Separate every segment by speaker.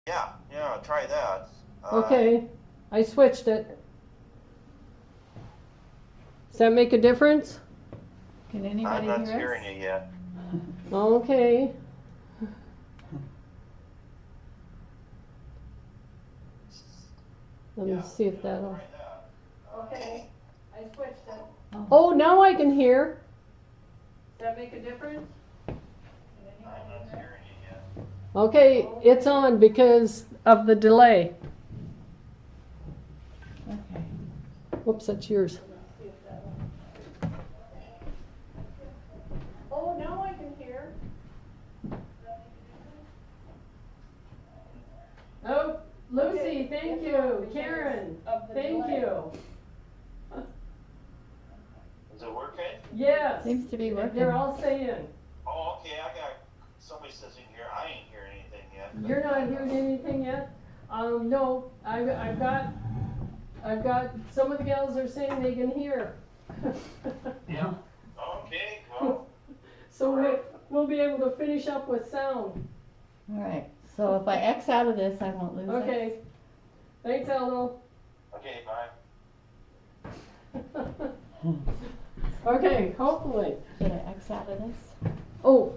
Speaker 1: Yeah, try that.
Speaker 2: Okay, I switched it. Does that make a difference?
Speaker 3: Can
Speaker 1: I'm
Speaker 3: anybody
Speaker 1: not
Speaker 3: hear us?
Speaker 1: hearing you yet.
Speaker 2: Okay. Let me see if that'll.
Speaker 1: Try that.
Speaker 2: Okay, I switched it. Oh, now I can hear. Does that make a difference?
Speaker 1: I'm not hearing you yet.
Speaker 2: Okay, it's on because of the delay.
Speaker 3: Okay.
Speaker 2: Whoops, that's yours. Oh, now I can hear. Oh, Lucy, thank you. Karen, thank you.
Speaker 1: Is it working?
Speaker 2: Yes.
Speaker 3: Seems to be working.
Speaker 2: They're all saying.
Speaker 1: Oh, okay. Somebody says in here. I ain't hearing anything yet.
Speaker 2: You're not hearing anything yet? No, I've got, some of the gals are saying they can hear.
Speaker 1: Yeah. Okay, well.
Speaker 2: So we'll be able to finish up with sound.
Speaker 3: All right. So if I X out of this, I won't lose it.
Speaker 2: Okay. Thanks, Aldo.
Speaker 1: Okay, bye.
Speaker 2: Okay, hopefully.
Speaker 3: Should I X out of this?
Speaker 2: Oh.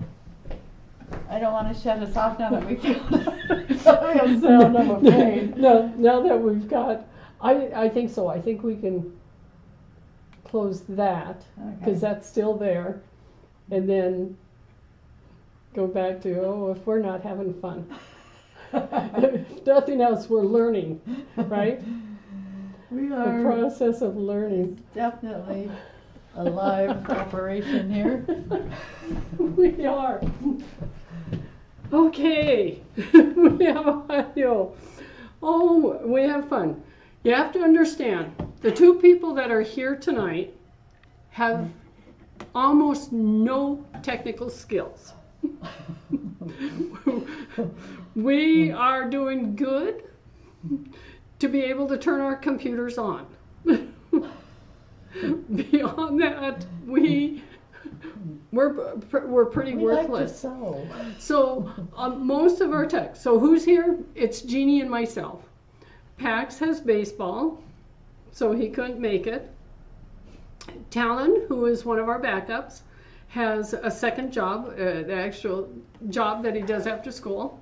Speaker 3: I don't want to shut us off now that we have sound, I'm afraid.
Speaker 2: No, now that we've got, I think so. I think we can close that because that's still there, and then go back to, oh, if we're not having fun. If nothing else, we're learning, right?
Speaker 3: We are.
Speaker 2: The process of learning.
Speaker 3: Definitely a live operation here.
Speaker 2: We are. Okay, we have audio. Oh, we have fun. You have to understand, the two people that are here tonight have almost no technical skills. We are doing good to be able to turn our computers on. Beyond that, we're pretty worthless. So most of our tech. So who's here? It's Jeannie and myself. Pax has baseball, so he couldn't make it. Talon, who is one of our backups, has a second job, the actual job that he does after school.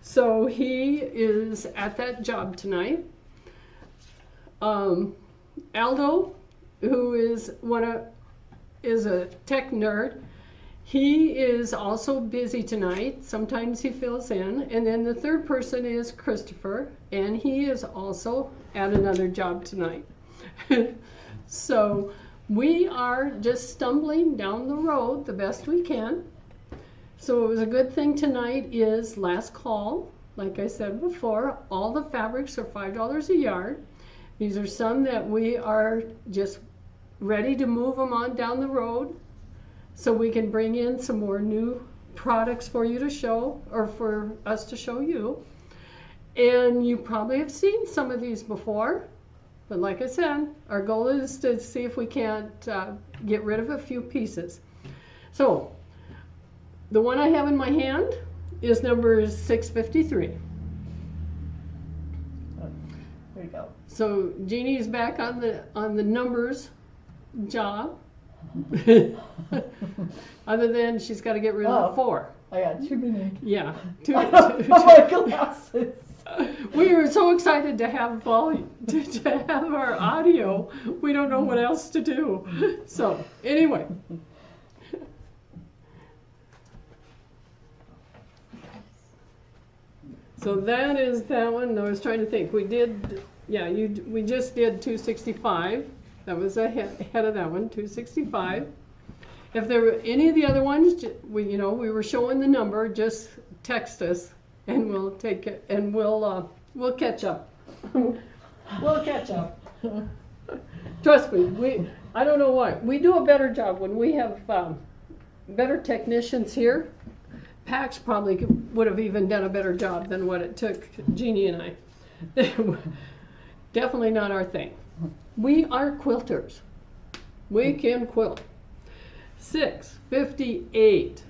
Speaker 2: So he is at that job tonight. Aldo, who is a tech nerd, he is also busy tonight. Sometimes he fills in. And then the third person is Christopher, and he is also at another job tonight. So we are just stumbling down the road the best we can. So it was a good thing tonight is last call. Like I said before, all the fabrics are $5 a yard. These are some that we are just ready to move them on down the road so we can bring in some more new products for you to show, or for us to show you. And you probably have seen some of these before, but like I said, our goal is to see if we can't get rid of a few pieces. So the one I have in my hand is number 653.
Speaker 3: There we go.
Speaker 2: So Jeannie's back on the numbers job. Other than she's got to get rid of the 4.
Speaker 3: I got too many.
Speaker 2: Yeah.
Speaker 3: My glasses.
Speaker 2: We are so excited to have volume, to have our audio. We don't know what else to do. So anyway. So that is that one. I was trying to think. We did, yeah, we just did 265. That was ahead of that one, 265. If there were any of the other ones, we were showing the number. Just text us, and we'll take it, and we'll catch up. We'll catch up. Trust me. I don't know why. We do a better job when we have better technicians here. Pax probably would have even done a better job than what it took Jeannie and I. Definitely not our thing. We are quilters. We can quilt. 658.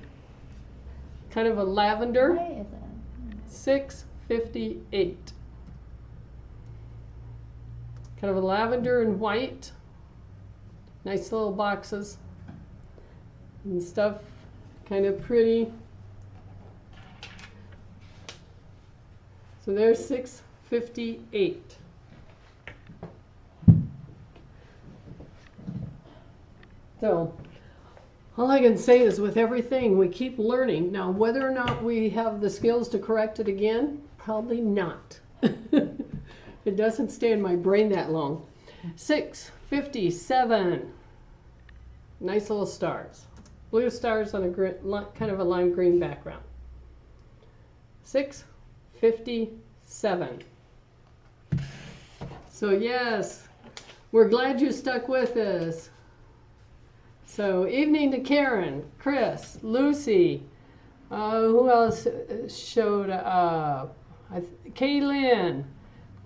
Speaker 2: Kind of a lavender. 658. 658. Kind of a lavender and white. Nice little boxes and stuff. Kind of pretty. So there's 658. So all I can say is with everything, we keep learning. Now, whether or not we have the skills to correct it again, probably not. It doesn't stay in my brain that long. 657. Nice little stars. Blue stars on a kind of a lime green background. 657. So yes, we're glad you stuck with us. So evening to Karen, Chris, Lucy, who else showed up? Kaylin,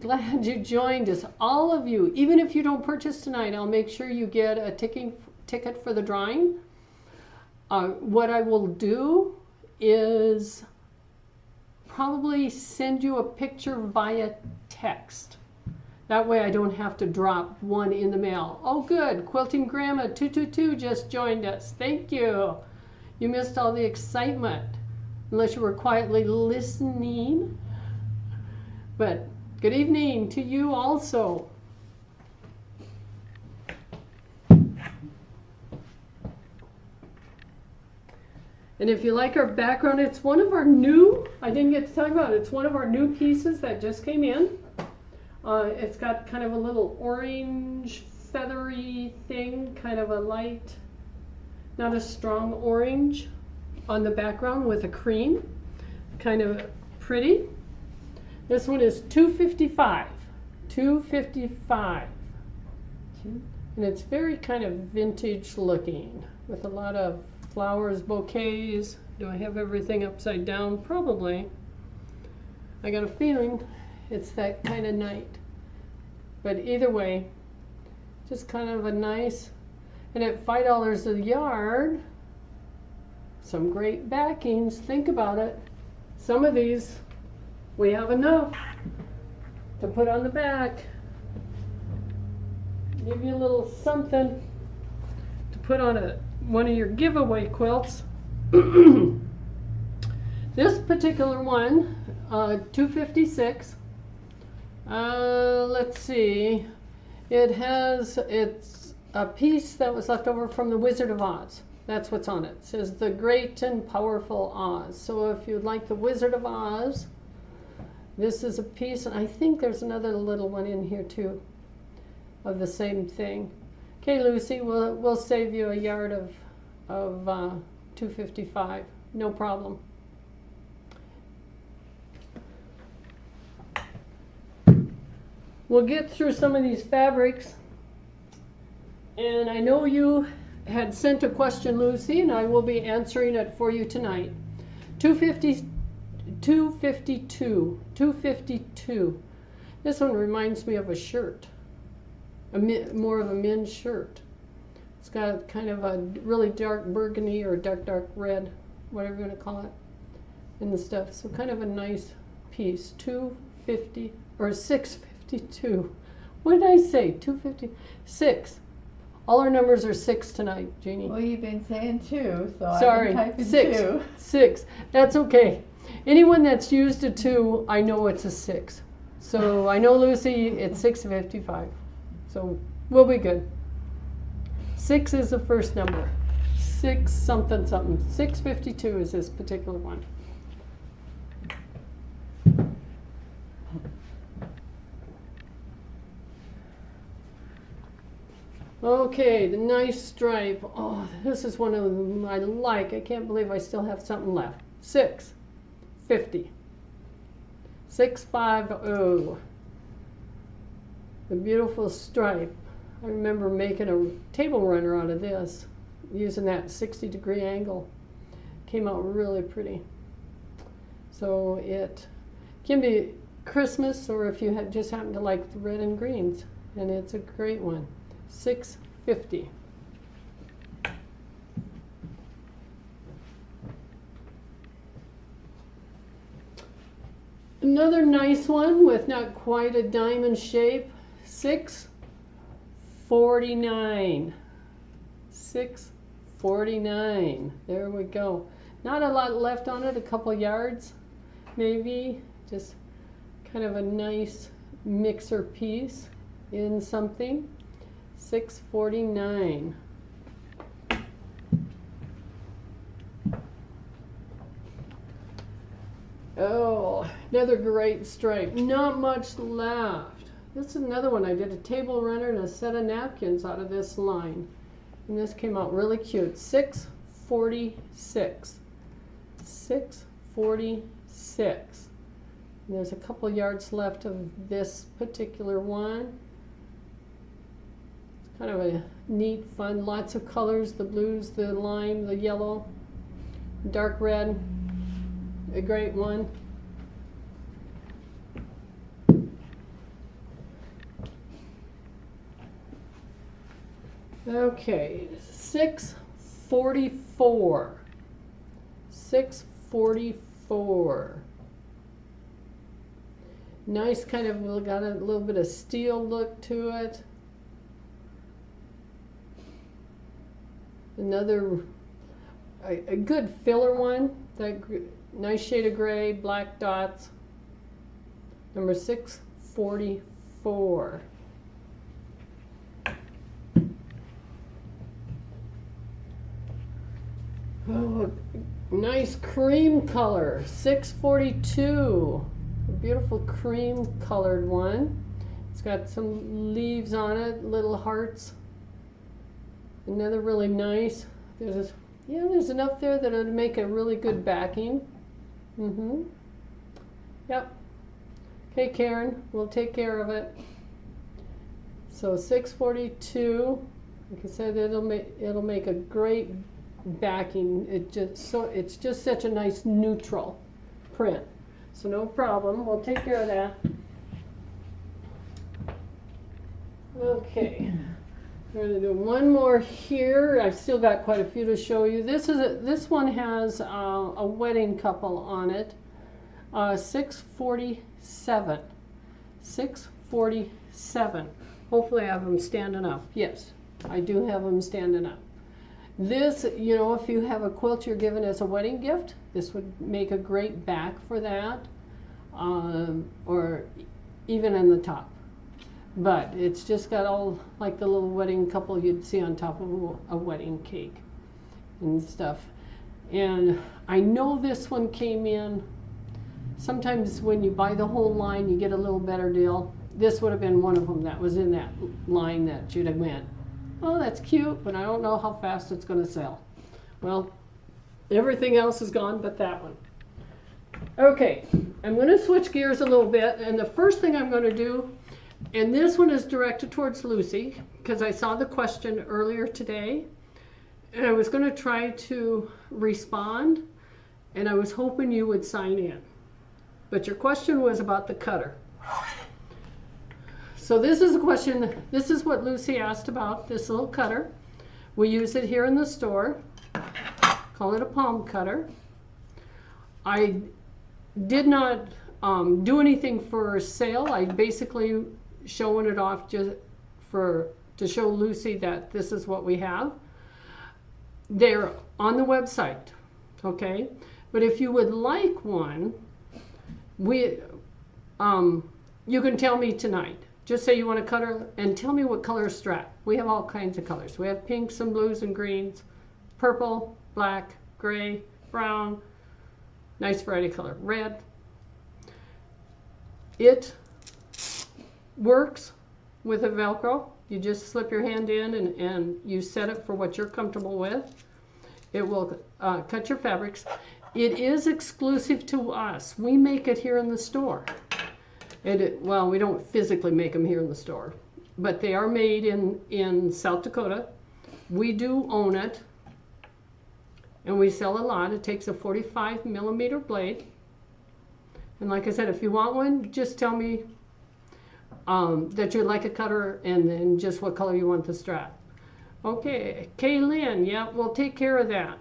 Speaker 2: glad you joined us. All of you, even if you don't purchase tonight, I'll make sure you get a ticket for the drawing. What I will do is probably send you a picture via text. That way I don't have to drop one in the mail. Oh good, Quilting Grandma 222 just joined us. Thank you. You missed all the excitement, unless you were quietly listening. But good evening to you also. And if you like our background, it's one of our new, I didn't get to talk about it, it's one of our new pieces that just came in. It's got kind of a little orange feathery thing, kind of a light, not a strong orange on the background with a cream. Kind of pretty. This one is $2.55. $2.55. And it's very kind of vintage looking with a lot of flowers, bouquets. Do I have everything upside down? Probably. I got a feeling it's that kind of night. But either way, just kind of a nice, and at $5 a yard, some great backings. Think about it. Some of these, we have enough to put on the back. Give you a little something to put on one of your giveaway quilts. This particular one, $2.56. Let's see. It's a piece that was left over from the Wizard of Oz. That's what's on it. It says the Great and Powerful Oz. So if you'd like the Wizard of Oz, this is a piece, and I think there's another little one in here too of the same thing. Okay, Lucy, we'll save you a yard of $2.55. No problem. We'll get through some of these fabrics. And I know you had sent a question, Lucy, and I will be answering it for you tonight. $2.52. This one reminds me of a shirt, more of a men's shirt. It's got kind of a really dark burgundy or dark red, whatever you want to call it, in the stuff. So kind of a nice piece. $2.50 or $6.52. What did I say? $2.56. All our numbers are 6 tonight, Jeannie.
Speaker 3: Well, you've been saying 2, so
Speaker 2: sorry,
Speaker 3: I've been typing
Speaker 2: 6.
Speaker 3: 2.
Speaker 2: 6. That's okay. Anyone that's used a 2, I know it's a 6. So I know, Lucy, it's $6.55. So we'll be good. 6 is the first number. 6 something something. $6.52 is this particular one. Okay, the nice stripe. Oh, this is one of them I like. I can't believe I still have something left. $6.50. $6.50. The beautiful stripe. I remember making a table runner out of this, using that 60-degree angle. Came out really pretty. So it can be Christmas, or if you just happen to like the red and greens, and it's a great one. $6.50. Another nice one with not quite a diamond shape, $6.49. $6.49. There we go. Not a lot left on it, a couple yards maybe. Just kind of a nice mixer piece in something. $6.49. Oh, another great stripe. Not much left. This is another one. I did a table runner and a set of napkins out of this line. And this came out really cute. $6.46. $6.46. And there's a couple yards left of this particular one. It's kind of a neat, fun, lots of colors. The blues, the lime, the yellow, dark red. A great one. Okay, $6.44. $6.44. Nice, kind of got a little bit of steel look to it. Another a good filler one. That nice shade of gray, black dots. Number 644. Oh, nice cream color, 642. A beautiful cream colored one. It's got some leaves on it, little hearts. Another really nice. There's enough there that it'll make a really good backing. Yep. Okay, Karen, we'll take care of it. So 642. Like I said, it'll make a great backing. It's just such a nice neutral print. So no problem. We'll take care of that. Okay. We're going to do one more here. I've still got quite a few to show you. This one has a wedding couple on it. 647. 647. Hopefully I have them standing up. Yes, I do have them standing up. This, you know, if you have a quilt you're given as a wedding gift, this would make a great back for that, or even in the top. But it's just got all like the little wedding couple you'd see on top of a wedding cake and stuff. And I know this one came in. Sometimes when you buy the whole line, you get a little better deal. This would have been one of them that was in that line that you'd have went, oh, that's cute, but I don't know how fast it's going to sell. Well, everything else is gone but that one. Okay, I'm going to switch gears a little bit, and the first thing I'm going to do, and this one is directed towards Lucy, because I saw the question earlier today, and I was going to try to respond, and I was hoping you would sign in. But your question was about the cutter. So this is a question, this is what Lucy asked about, this little cutter. We use it here in the store, call it a palm cutter. I did not do anything for sale. I basically showing it off just to show Lucy that this is what we have. They're on the website, okay? But if you would like one, you can tell me tonight. Just say you want a cutter and tell me what color strap. We have all kinds of colors. We have pinks and blues and greens, purple, black, gray, brown, nice variety of color, red. It works with a Velcro. You just slip your hand in and you set it for what you're comfortable with. It will cut your fabrics. It is exclusive to us. We make it here in the store. Well, we don't physically make them here in the store, but they are made in South Dakota. We do own it, and we sell a lot. It takes a 45 millimeter blade. And like I said, if you want one, just tell me that you'd like a cutter and then just what color you want the strap. Okay, Kaylin, yeah, we'll take care of that.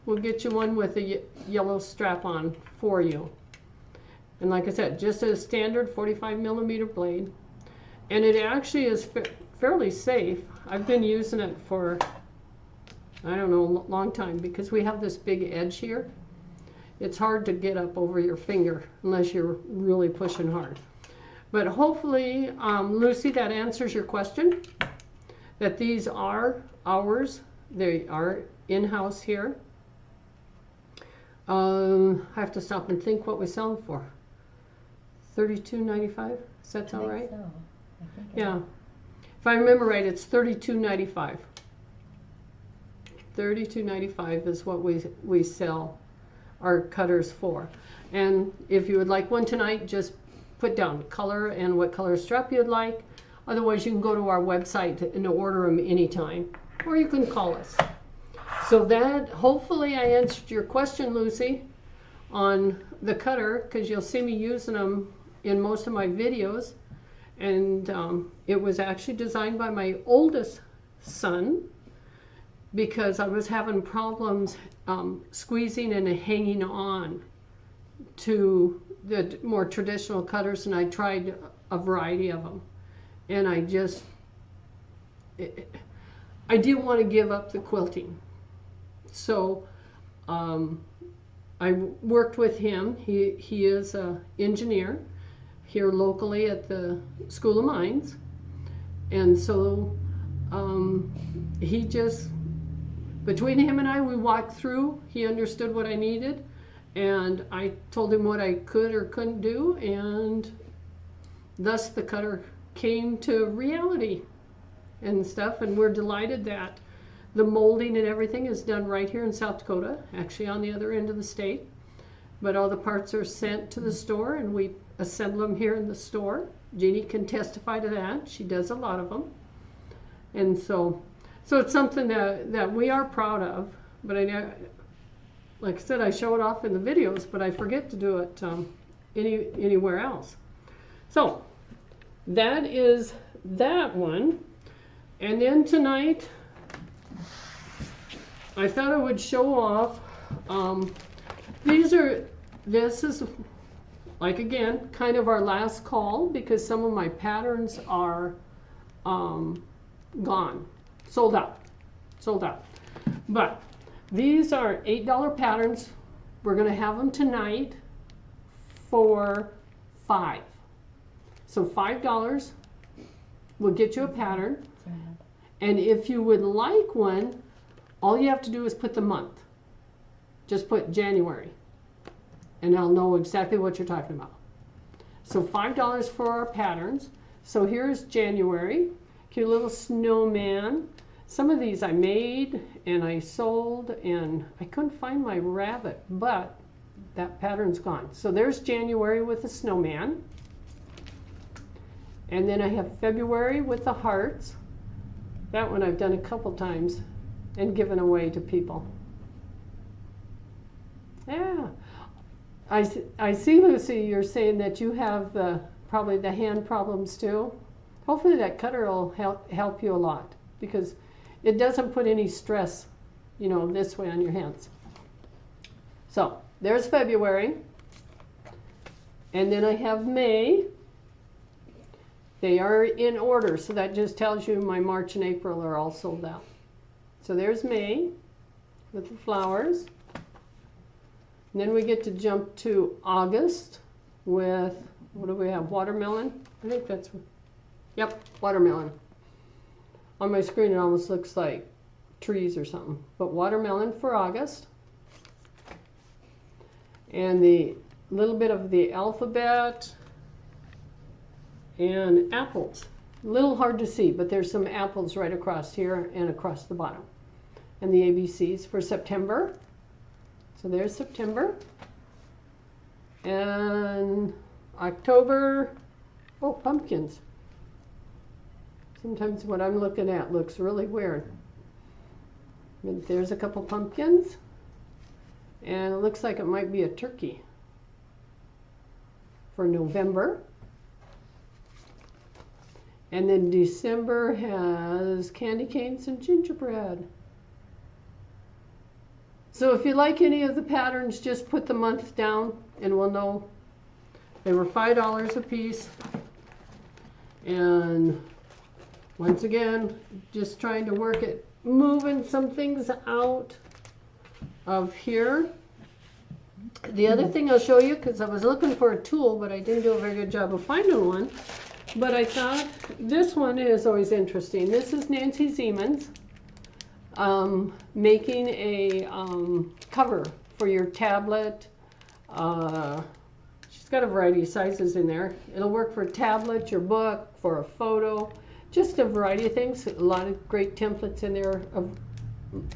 Speaker 2: We'll get you one with a yellow strap on for you. And like I said, just a standard 45 millimeter blade. And it actually is fairly safe. I've been using it for, I don't know, a long time, because we have this big edge here. It's hard to get up over your finger unless you're really pushing hard. But hopefully, Lucy, that answers your question, that these are ours. They are in-house here. I have to stop and think what we sell them for. $32.95? Does that sound right?
Speaker 3: So. I think
Speaker 2: Yeah. If I remember right, it's $32.95. $32.95 is what we sell our cutters for. And if you would like one tonight, just put down color and what color strap you'd like. Otherwise, you can go to our website and order them anytime, or you can call us. So that, hopefully I answered your question, Lucy, on the cutter, because you'll see me using them in most of my videos. And it was actually designed by my oldest son, because I was having problems squeezing and hanging on to the more traditional cutters, and I tried a variety of them, and I didn't want to give up the quilting. So I worked with him. He is an engineer here locally at the School of Mines, and so he just, between him and I, we walked through. He understood what I needed, and I told him what I could or couldn't do, and thus the cutter came to reality and stuff. And we're delighted that the molding and everything is done right here in South Dakota, actually on the other end of the state. But all the parts are sent to the store, and we assemble them here in the store. Jeannie can testify to that. She does a lot of them. And so it's something that we are proud of. But like I said, I show it off in the videos, but I forget to do it anywhere else. So that is that one. And then tonight, I thought I would show off, this is, like, again, kind of our last call, because some of my patterns are gone, sold out. But these are $8 patterns. We're going to have them tonight for $5. So $5 will get you a pattern. And if you would like one, all you have to do is put the month. Just put January, and I'll know exactly what you're talking about. So $5 for our patterns. So here's January. Cute little snowman. Some of these I made and I sold, and I couldn't find my rabbit, but that pattern's gone. So there's January with the snowman. And then I have February with the hearts. That one I've done a couple times and given away to people. Yeah. I see, Lucy, you're saying that you have probably the hand problems too. Hopefully that cutter will help you a lot, because it doesn't put any stress, this way on your hands. So there's February. And then I have May. They are in order, so that just tells you my March and April are all sold out. So there's May with the flowers. And then we get to jump to August with, what do we have, watermelon? I think that's, yep, watermelon. On my screen it almost looks like trees or something, but watermelon for August. And the little bit of the alphabet and apples. A little hard to see, but there's some apples right across here and across the bottom. And the ABCs for September. So there's September. And October, oh, pumpkins. Sometimes what I'm looking at looks really weird. But there's a couple pumpkins. And it looks like it might be a turkey for November. And then December has candy canes and gingerbread. So if you like any of the patterns, just put the month down and we'll know They were $5 a piece. And once again, just trying to work it, moving some things out of here. The other thing I'll show you, because I was looking for a tool, but I didn't do a very good job of finding one. But I thought this one is always interesting. This is Nancy Siemens making a cover for your tablet. She's got a variety of sizes in there. It'll work for a tablet, your book, for a photo, just a variety of things. A lot of great templates in there of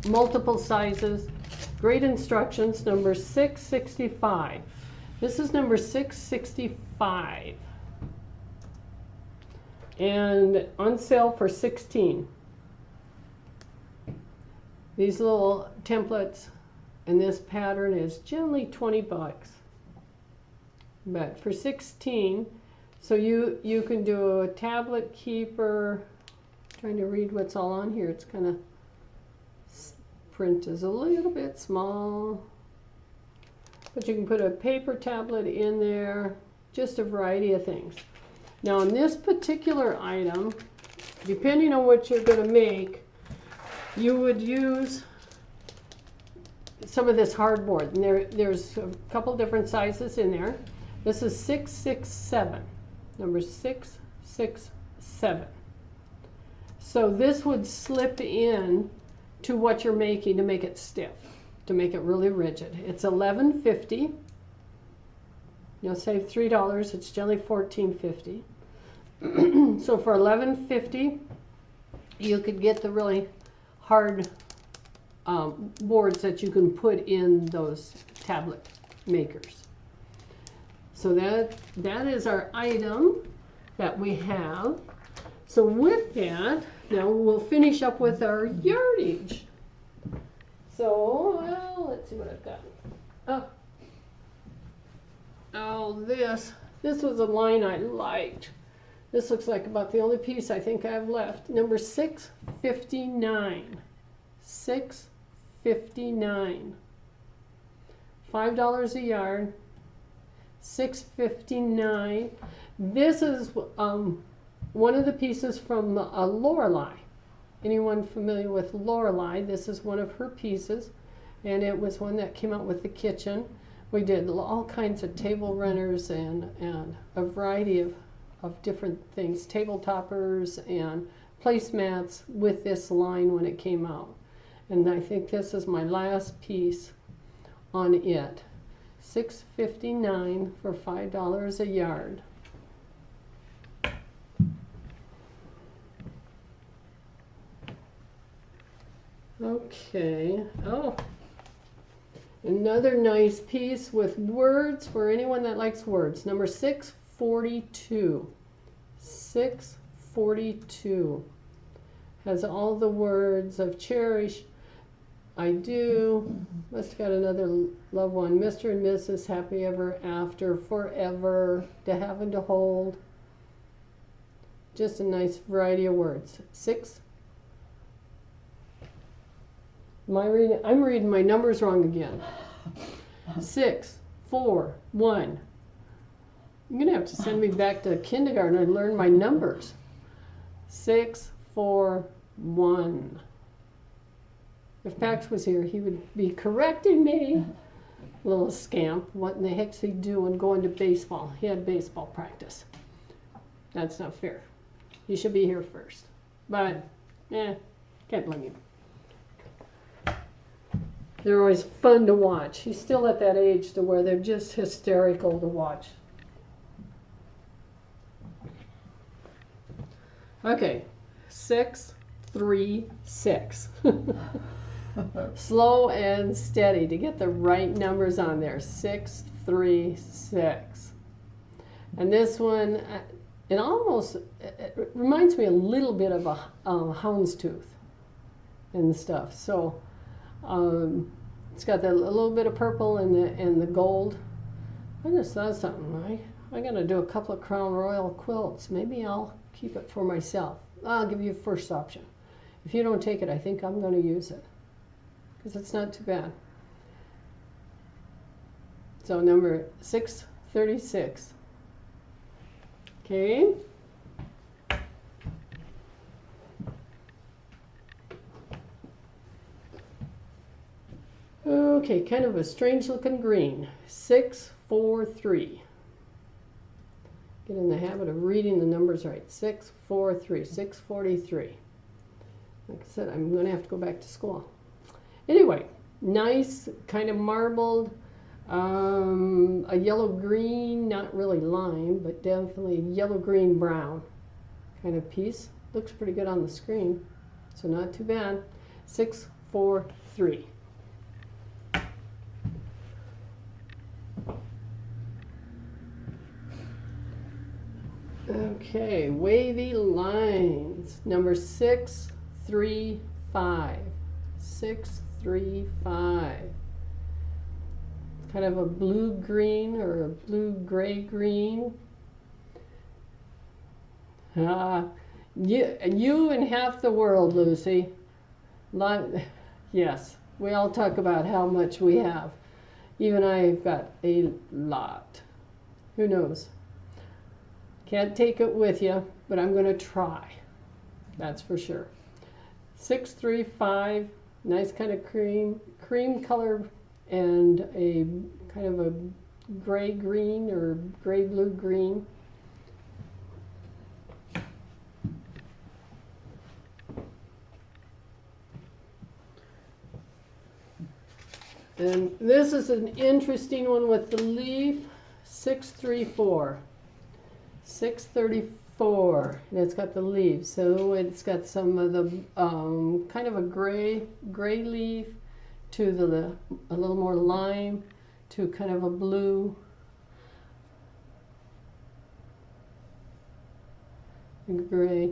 Speaker 2: multiple sizes. Great instructions, number 665. This is number 665. And on sale for $16. These little templates and this pattern is generally $20. But for $16, so you can do a tablet keeper. Trying to read what's all on here. It's kind of, print is a little bit small. But you can put a paper tablet in there. Just a variety of things. Now on this particular item, depending on what you're going to make, you would use some of this hardboard. And there's a couple different sizes in there. This is 667, number 667. So this would slip in to what you're making to make it stiff, to make it really rigid. It's $11.50. You'll save $3. It's generally $14.50. So for $11.50, you could get the really hard boards that you can put in those tablet makers. So that is our item that we have. So with that, now we'll finish up with our yardage. So, well, let's see what I've got. Oh, this was a line I liked. This looks like about the only piece I think I have left. Number 659. 659. $5 a yard. 659. This is one of the pieces from Lorelei. Anyone familiar with Lorelei? This is one of her pieces, and it was one that came out with the kitchen. We did all kinds of table runners and a variety of different things, table toppers and placemats with this line when it came out. And I think this is my last piece on it. $6.59 for $5 a yard. Okay. Oh, another nice piece with words for anyone that likes words. Number 642. 642 has all the words of cherish, I do, must have got another loved one, Mr. and Mrs. Happy Ever After, forever, to have and to hold. Just a nice variety of words. 6. I'm reading my numbers wrong again. 6, 4, 1. You're going to have to send me back to kindergarten and learn my numbers. 6, 4, 1. If Pax was here, he would be correcting me. Little scamp. What in the heck's he doing going to baseball? He had baseball practice. That's not fair. He should be here first. But, can't blame you. They're always fun to watch. He's still at that age to where they're just hysterical to watch. Okay, 6, 3, 6. Slow and steady to get the right numbers on there. 6, 3, 6. And this one, it reminds me a little bit of a houndstooth and stuff. So it's got that a little bit of purple and the gold. I just thought something. I got to do a couple of Crown Royal quilts. Maybe I'll keep it for myself. I'll give you a first option. If you don't take it, I think I'm going to use it because it's not too bad. So number 636. Okay. Okay, kind of a strange looking green. 643. Get in the habit of reading the numbers right. 643, 643. Like I said, I'm going to have to go back to school. Anyway, nice, kind of marbled, a yellow-green, not really lime, but definitely yellow-green-brown kind of piece. Looks pretty good on the screen, so not too bad. 643. Okay, wavy lines, number 635. 635. It's kind of a blue-green or a blue-gray-green. You and half the world, Lucy. Yes, we all talk about how much we have. Even I've got a lot. Who knows? Can't take it with you, but I'm going to try. That's for sure. 635, nice kind of cream color, and a kind of a gray green or gray blue green. And this is an interesting one with the leaf. 634. 634, and it's got the leaves, so it's got some of the kind of a gray leaf to a little more lime to kind of a blue and gray.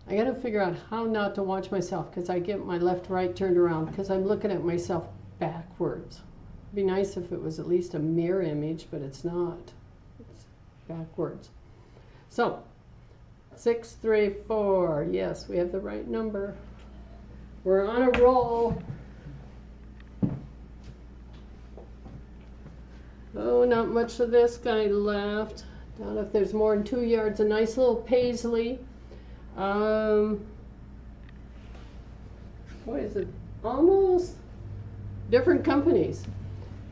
Speaker 2: I got to figure out how not to watch myself because I get my left right turned around because I'm looking at myself backwards. It'd be nice if it was at least a mirror image, but it's not. Backwards. So 634, yes, we have the right number. We're on a roll. Oh, not much of this guy left. Don't know if there's more than 2 yards. A nice little paisley. What is it? Almost different companies.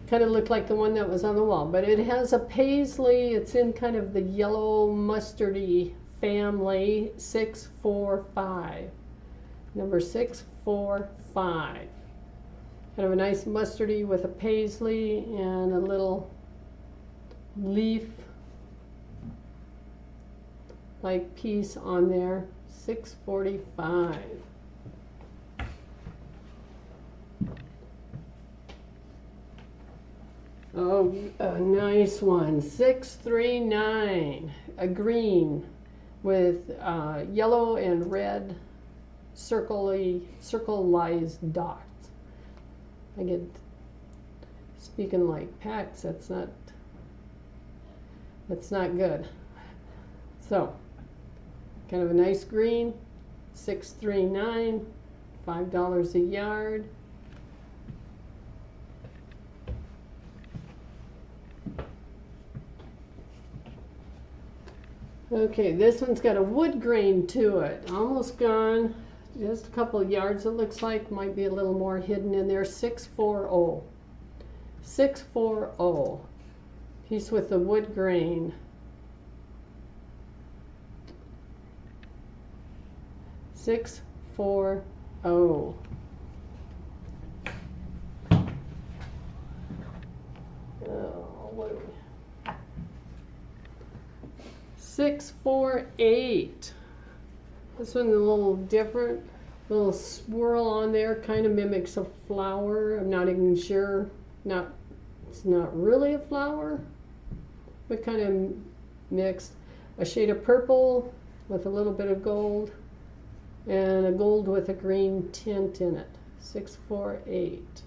Speaker 2: Kind of looked like the one that was on the wall, but it has a paisley. It's in kind of the yellow mustardy family. 645. Number 645. Kind of a nice mustardy with a paisley and a little leaf like piece on there. 645. Oh, a nice one. 639. A green with yellow and red circle-ized dots. I get speaking like Pax. That's not good. So, kind of a nice green. 639. $5 a yard. Okay, this one's got a wood grain to it. Almost gone. Just a couple of yards, it looks like. Might be a little more hidden in there. 640. 640. Piece with the wood grain. 640. Oh, what are we? 648. This one's a little different. Little swirl on there, kind of mimics a flower. I'm not even sure. It's not really a flower, but kind of mixed. A shade of purple with a little bit of gold, and a gold with a green tint in it. 648.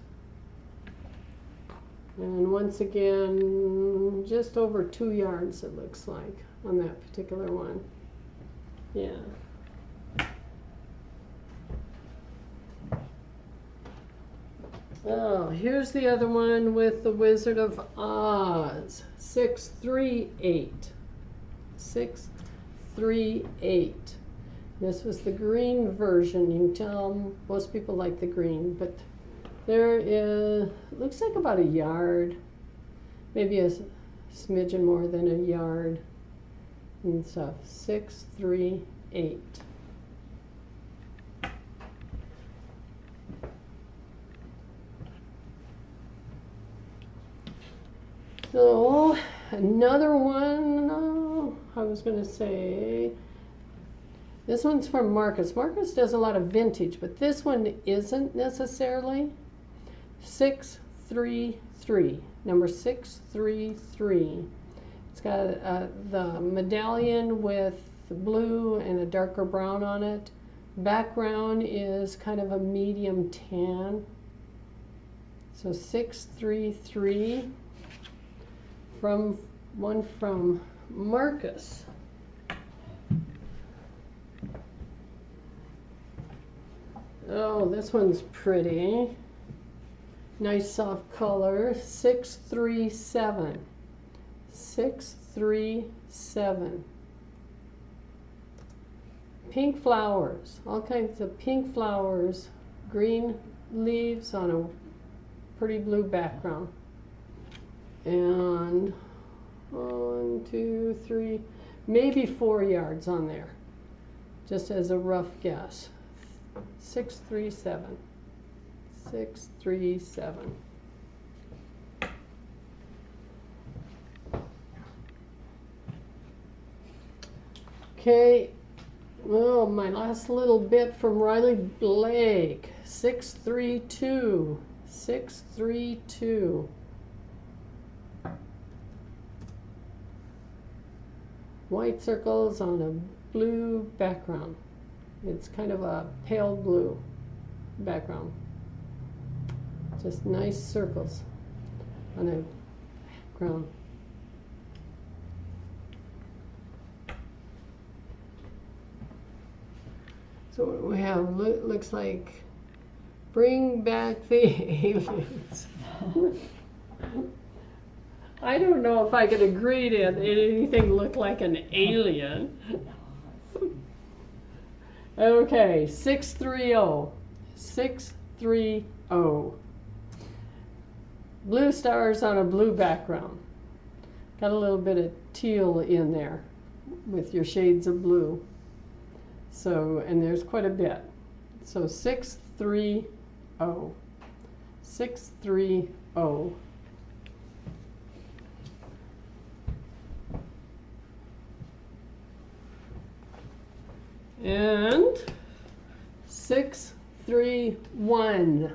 Speaker 2: And once again, just over 2 yards it looks like on that particular one. Yeah. Oh, here's the other one with the Wizard of Oz. 638. 638. This was the green version. You can tell most people like the green, but there is, looks like about a yard, maybe a smidgen more than a yard and stuff. 638. So another one, I was going to say, this one's from Marcus. Marcus does a lot of vintage, but this one isn't necessarily. 633, number 633. It's got the medallion with the blue and a darker brown on it. Background is kind of a medium tan. So 633. From one from Marcus. Oh, this one's pretty. Nice soft color. 637. 637. Pink flowers. All kinds of pink flowers. Green leaves on a pretty blue background. And 1, 2, 3, maybe 4 yards on there, just as a rough guess. 637. 637. Okay, well, my last little bit from Riley Blake. 632. 632. White circles on a blue background. It's kind of a pale blue background. Just nice circles on a background. So what we have looks like bring back the aliens. I don't know if I could agree to anything look like an alien. Okay, 630. 630. Blue stars on a blue background. Got a little bit of teal in there with your shades of blue. So, and there's quite a bit. So 630. 630. And 631.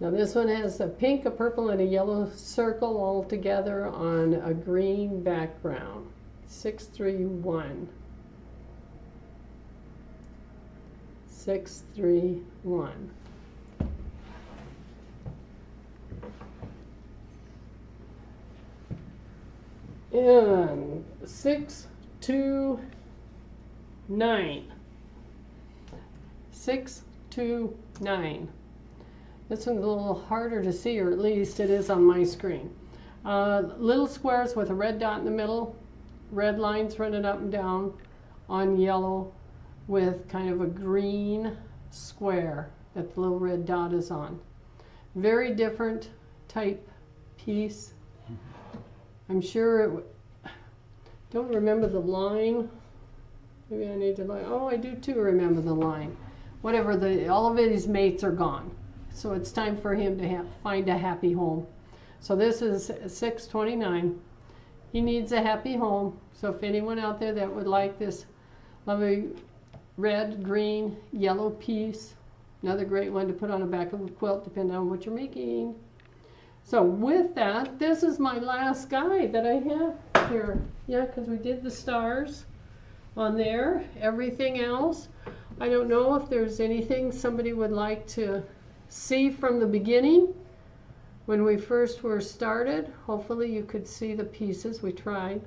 Speaker 2: Now this one has a pink, a purple, and a yellow circle all together on a green background. 631. 631. And 629. 629. This one's a little harder to see, or at least it is on my screen. Little squares with a red dot in the middle, red lines running up and down on yellow with kind of a green square that the little red dot is on. Very different type piece. I'm sure don't remember the line. Maybe I need to oh, I do too remember the line. Whatever, all of his mates are gone. So it's time for him to find a happy home. So this is 629. He needs a happy home. So if anyone out there that would like this lovely red, green, yellow piece, another great one to put on the back of a quilt depending on what you're making. So with that, this is my last guide that I have here. Yeah, because we did the stars on there. Everything else, I don't know if there's anything somebody would like to see from the beginning when we first were started. Hopefully you could see the pieces. We tried.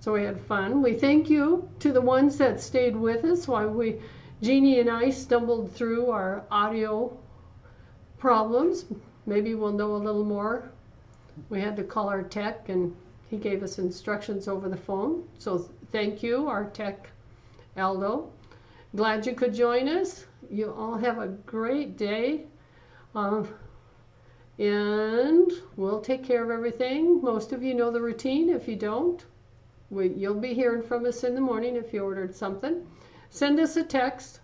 Speaker 2: So we had fun. We thank you to the ones that stayed with us while Jeannie and I stumbled through our audio problems. Maybe we'll know a little more. We had to call our tech and He gave us instructions over the phone. So thank you, our tech Aldo. Glad you could join us. You all have a great day. And we'll take care of everything. Most of you know the routine. If you don't, you'll be hearing from us in the morning if you ordered something. Send us a text.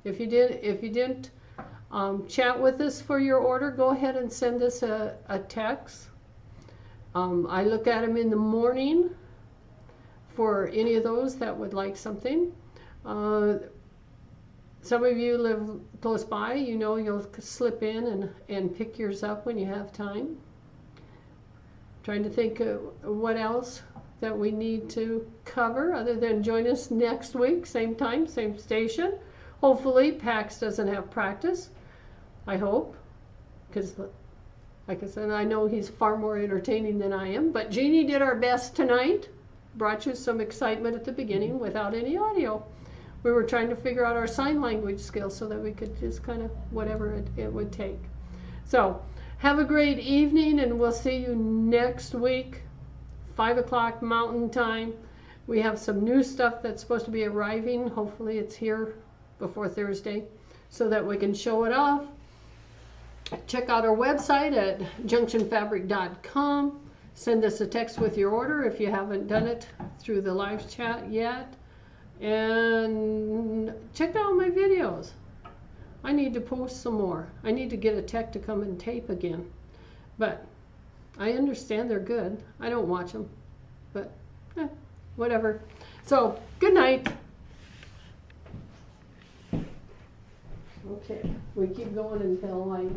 Speaker 2: If you didn't chat with us for your order, go ahead and send us a text. I look at them in the morning for any of those that would like something. Some of you live close by, you know you'll slip in and pick yours up when you have time. Trying to think what else that we need to cover other than join us next week, same time, same station. Hopefully Pax doesn't have practice, I hope, because like I said, I know he's far more entertaining than I am, but Jeannie did our best tonight, brought you some excitement at the beginning without any audio. We were trying to figure out our sign language skills so that we could just kind of whatever it would take. So have a great evening, and we'll see you next week, 5 o'clock Mountain Time. We have some new stuff that's supposed to be arriving. Hopefully it's here before Thursday so that we can show it off. Check out our website at junctionfabric.com. Send us a text with your order if you haven't done it through the live chat yet. And check out my videos. I need to post some more. I need to get a tech to come and tape again. But I understand they're good. I don't watch them. But whatever. So, good night. Okay, we keep going until I